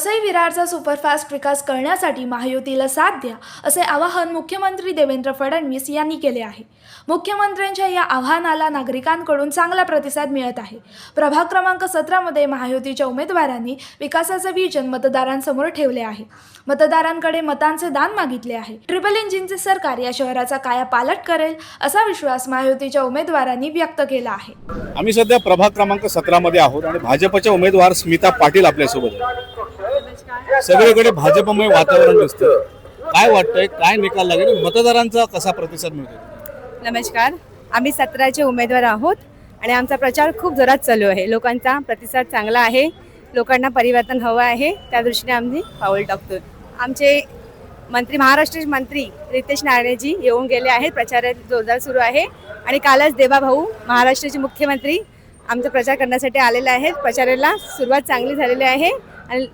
Vasai विरारचा superfast विकास करण्यासाठी महायुतीला साथ द्या असे आवाहन मुख्यमंत्री देवेंद्र फडणवीस यांनी केले आहे। मुख्यमंत्र्यांच्या या आवाहनाला नागरिकांकडून चांगला प्रतिसाद मिळत आहे। प्रभाग क्रमांक 17 मध्ये महायुतीच्या उमेदवारांनी विकासाचे विजन मतदारांसमोर ठेवले आहे। मतदारांकडे मतांचे दान मागितले आहे। ट्रिपल इंजिनचे सरकार या शहराचा कायापालट करेल असा विश्वास महायुतीच्या उमेदवारांनी व्यक्त केला आहे। आम्ही सध्या प्रभाग क्रमांक 17 मध्ये आहोत आणि भाजपचे उमेदवार स्मिता पाटील आपल्यासोबत आहेत। सगळीकडे भाजपमय वातावरण दिसतं। काय वाटतंय, काय निकाल लागेल, मतदारांचा कसा प्रतिसाद मिळतो? नमस्कार, आम्ही 17चे उमेदवार आहोत आणि आमचा प्रचार खूप जोरात चालू आहे। लोकांचा प्रतिसाद चांगला आहे, लोकांना परिवर्तन हवं आहे, त्या दृष्टीने आम्ही पाऊल टाकतो। आमचे मंत्री, महाराष्ट्राचे मंत्री रितेश नारणेजी येऊन गेले आहेत, प्रचार जोरदार सुरू आहे आणि कालच देवाभाऊ महाराष्ट्राचे मुख्यमंत्री आमचा प्रचार करण्यासाठी आलेले आहेत। प्रचाराला सुरुवात चांगली झालेली आहे आणि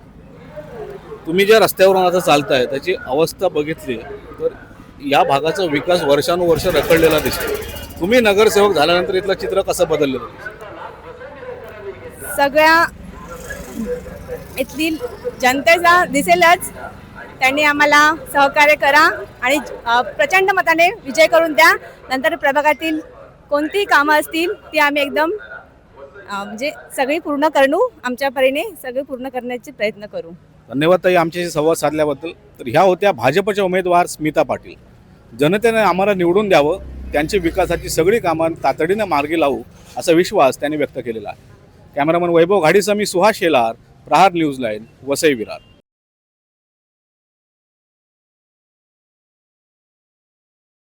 तुम्ही ज्या रस्त्यावरून आता चालताय त्याची अवस्था बघितली तर या भागाचा विकास वर्षानुवर्ष रखडलेला दिसतो। तुम्ही नगरसेवक झाल्यानंतर इथलं चित्र कसं बदललं? सगळ्या इथली जनतेचा दिसेलच, त्यांनी आम्हाला सहकार्य करा आणि प्रचंड मताने विजय करून द्या। नंतर प्रभागातील कोणतीही कामं असतील ती आम्ही एकदम म्हणजे सगळी पूर्ण करू, आमच्या परीने सगळे पूर्ण करण्याचे प्रयत्न करू। धन्यवाद ताई आमच्याशी संवाद साधल्याबद्दल। तर ह्या होत्या भाजपच्या उमेदवार स्मिता पाटील। जनतेने आम्हाला निवडून द्यावं, त्यांची विकासाची सगळी कामं तातडीने मार्गी लावू असा विश्वास त्यांनी व्यक्त केलेला आहे। कॅमेरामन वैभव घाडीसह मी सुहास शेलार, प्रहार न्यूज लाईन, वसई विरार।